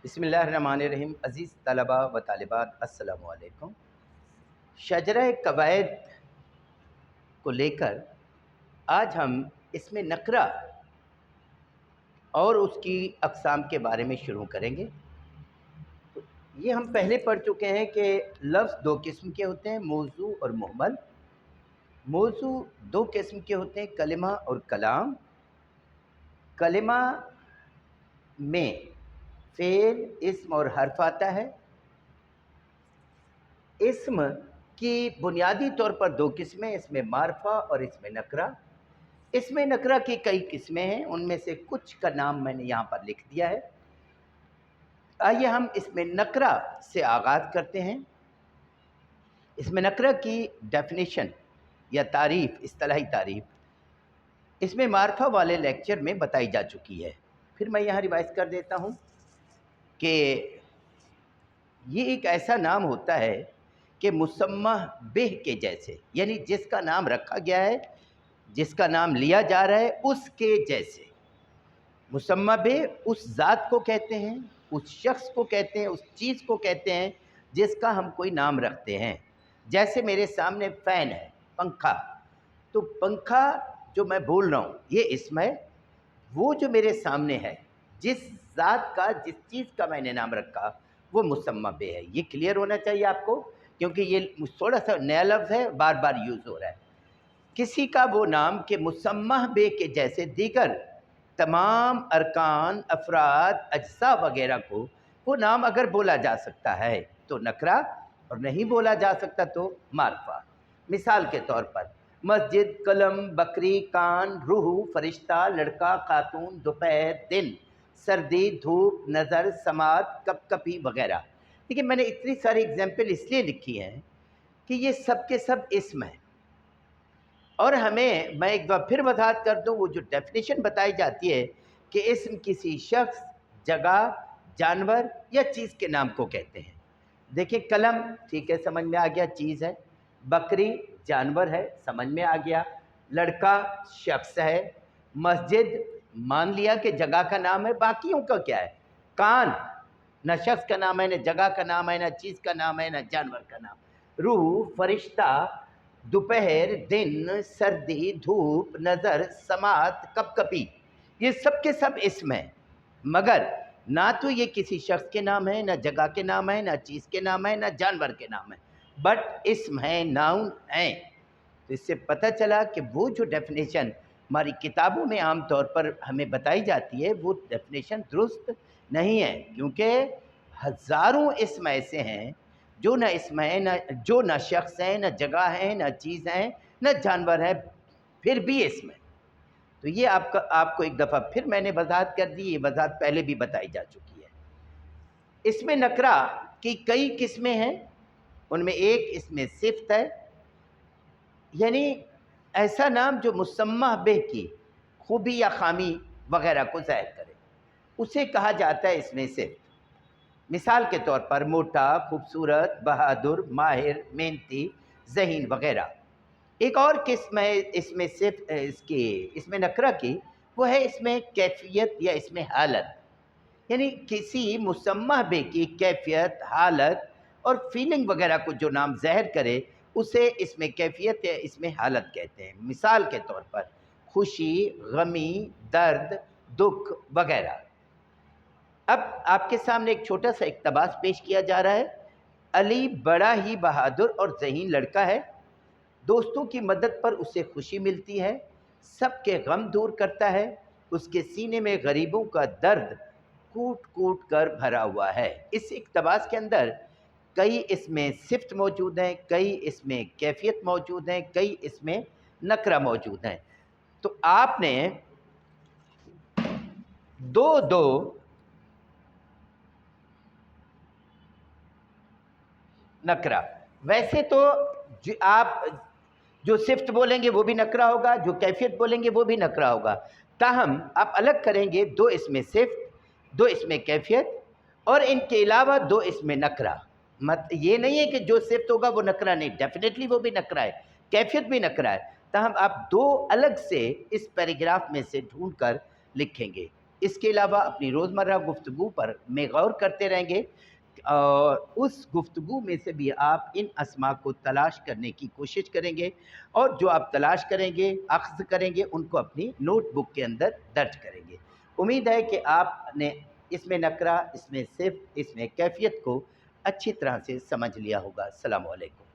बिस्मिल्लाहिर्रहमानिर्रहीम। अज़ीज़ तलबा व तालिबात, अस्सलामु अलैकुम। शजरा कवायद को लेकर आज हम इसमें नकरा और उसकी अक़साम के बारे में शुरू करेंगे। तो ये हम पहले पढ़ चुके हैं कि लफ्ज़ दो किस्म के होते हैं, मौज़ू और मुहमल। मौज़ू दो किस्म के होते हैं, कलिमा और कलाम। कलिमा में फ़ेल, इस्म और हर्फ आता है। इस्म की बुनियादी तौर पर दो किस्में, इसमें मारफा और इसमें नकरा। इसमें नकरा की कई किस्में हैं, उनमें से कुछ का नाम मैंने यहाँ पर लिख दिया है। आइए हम इसमें नकरा से आगाज़ करते हैं। इसमें नकरा की डेफिनेशन या तारीफ़, इस्तिलाही तारीफ़ इसमें मारफा वाले लेक्चर में बताई जा चुकी है। फिर मैं यहाँ रिवाइज़ कर देता हूँ कि ये एक ऐसा नाम होता है कि मुसम्मा बिह के जैसे, यानी जिसका नाम रखा गया है, जिसका नाम लिया जा रहा है उसके जैसे। मुसम्मा बिह उस ज़ात को कहते हैं, उस शख्स को कहते हैं, उस चीज़ को कहते हैं जिसका हम कोई नाम रखते हैं। जैसे मेरे सामने फ़ैन है, पंखा, तो पंखा जो मैं बोल रहा हूँ ये इस्म है। वो जो मेरे सामने है, जिस ज़ात का, जिस चीज़ का मैंने नाम रखा, वो मुसम्मा बिह है। ये क्लियर होना चाहिए आपको, क्योंकि ये थोड़ा सा नया लफ्ज़ है, बार बार यूज़ हो रहा है। किसी का वो नाम कि मुसम्मा बिह के जैसे दीगर तमाम अरकान, अफराद, अज्जा वगैरह को वो नाम अगर बोला जा सकता है तो नकरा, और नहीं बोला जा सकता तो मारफा। मिसाल के तौर पर मस्जिद, कलम, बकरी, कान, रूह, फरिश्ता, लड़का, खातून, दोपहर, दिन, सर्दी, धूप, नज़र, समात, कपकपी वगैरह। देखिए, मैंने इतनी सारी एग्जाम्पल इसलिए लिखी हैं कि ये सब के सब इस्म हैं। और हमें, मैं एक बार फिर वजाहत कर दूं, वो जो डेफिनेशन बताई जाती है कि इस्म किसी शख्स, जगह, जानवर या चीज़ के नाम को कहते हैं। देखिए, कलम ठीक है, समझ में आ गया, चीज़ है। बकरी जानवर है, समझ में आ गया। लड़का शख्स है। मस्जिद मान लिया कि जगह का नाम है, बाकियों का क्या है। कान न शख्स का नाम है, न जगह का नाम है, न चीज़ का नाम है, न जानवर का नाम। रूह, फरिश्ता, दोपहर, दिन, सर्दी, धूप, नज़र, समात, कपकपी, ये सब के सब इस्म हैं। मगर ना तो ये किसी शख्स के नाम है, ना जगह के नाम है, ना चीज़ के नाम है, ना जानवर के नाम है, बट इस्म है, नाउन हैं। तो इससे पता चला कि वो जो डेफिनेशन हमारी किताबों में आम तौर पर हमें बताई जाती है, वो डेफिनेशन दुरुस्त नहीं है, क्योंकि हज़ारों इस्म ऐसे हैं जो न इस्म है, न शख्स हैं, न जगह है, न चीज़ है, न जानवर है, फिर भी इस्म है। तो ये आपको एक दफ़ा फिर मैंने वजाहत कर दी, ये वजाहत पहले भी बताई जा चुकी है। इसमें नकरा की कई किस्में हैं, उनमें एक इसमें सिफ्त है, यानी ऐसा नाम जो मुसम्मा बिह की खूबी या खामी वगैरह को ज़ाहिर करे, उसे कहा जाता है इसमें सिफ्त। मिसाल के तौर पर मोटा, खूबसूरत, बहादुर, माहिर, मेहनती, ज़हीन वगैरह। एक और किस्म है इसमें सिर्फ इसमें नकरा की, वो है इसमें कैफियत या इसमें हालत, यानी किसी मुसम्मा बे की कैफियत, हालत और फीलिंग वगैरह को जो नाम ज़ाहिर करे उसे इसमें कैफियत या इसमें हालत कहते हैं। मिसाल के तौर पर खुशी, गमी, दर्द, दुख वगैरह। अब आपके सामने एक छोटा सा इक़्तिबास पेश किया जा रहा है। अली बड़ा ही बहादुर और ज़हीन लड़का है। दोस्तों की मदद पर उसे खुशी मिलती है, सबके गम दूर करता है, उसके सीने में गरीबों का दर्द कूट कूट कर भरा हुआ है। इस इक़्तिबास के अंदर कई इसमें सिफ्त मौजूद हैं, कई इसमें कैफियत मौजूद हैं, कई इसमें नकरा मौजूद हैं। तो आपने दो दो नकरा, वैसे तो आप जो सिफ्त बोलेंगे वो भी नकरा होगा, जो कैफियत बोलेंगे वो भी नकरा होगा। ताहम आप अलग करेंगे, दो इसमें सिफ्त, दो इसमें कैफियत, और इनके अलावा दो इसमें नकरा। मत ये नहीं है कि जो सिफ्त होगा वो नकरा नहीं, डेफिनेटली वो भी नकरा है, कैफियत भी नकरा है। ताहम आप दो अलग से इस पैराग्राफ में से ढूंढ कर लिखेंगे। اس کے علاوہ اپنی روزمرہ گفتگو پر میں غور کرتے رہیں گے اور اس گفتگو میں سے بھی آپ ان اسماء کو تلاش کرنے کی کوشش کریں گے، اور جو آپ تلاش کریں گے، اخذ کریں گے، ان کو اپنی نوٹ بک کے اندر درج کریں گے۔ امید ہے کہ آپ نے اس میں نکرہ، اس میں صفت، اس میں کیفیت کو اچھی طرح سے سمجھ لیا ہوگا۔ السلام علیکم۔